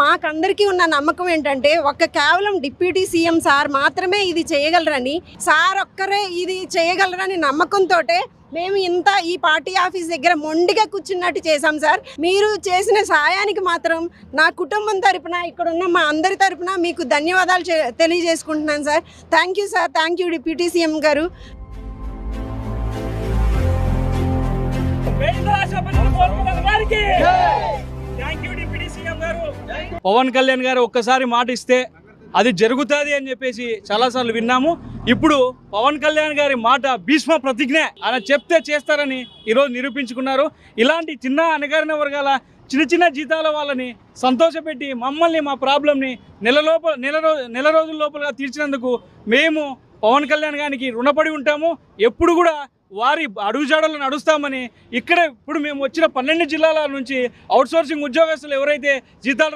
మాకందరికీ ఉన్న నమ్మకం ఏంటంటే కేవలం డిప్యూటీ సీఎం సార్ మాత్రమే ఇది చేయగలరని, సార్ ఒక్కరే ఇది చేయగలరని నమ్మకంతో మేము ఇంత ఈ పార్టీ ఆఫీస్ దగ్గర మొండిగా కూర్చున్నట్టు చేశాం సార్. మీరు చేసిన సహాయానికి మాత్రం నా కుటుంబం తరపున, ఇక్కడ ఉన్న మా అందరి తరపున మీకు ధన్యవాదాలు తెలియజేసుకుంటున్నాను sir. Thank you sir, thank you deputy CM గారు. పవన్ కళ్యాణ్ గారు ఒక్కసారి మాట ఇస్తే అది జరుగుతుంది అని చెప్పేసి చాలాసార్లు విన్నాము. ఇప్పుడు పవన్ కళ్యాణ్ గారి మాట భీష్మ ప్రతిజ్ఞ, ఆయన చెప్తే చేస్తారని ఈరోజు నిరూపించుకున్నారు. ఇలాంటి చిన్న అణగారిన వర్గాల చిన్న జీతాల వాళ్ళని సంతోషపెట్టి మమ్మల్ని మా ప్రాబ్లంని నెల రోజుల లోపల తీర్చినందుకు మేము పవన్ కళ్యాణ్ గారికి రుణపడి ఉంటాము. ఎప్పుడు కూడా వారి అడుగుజాడలు నడుస్తామని ఇప్పుడు మేము వచ్చిన 12 జిల్లాల నుంచి అవుట్సోర్సింగ్ ఉద్యోగస్తులు ఎవరైతే జీతాలు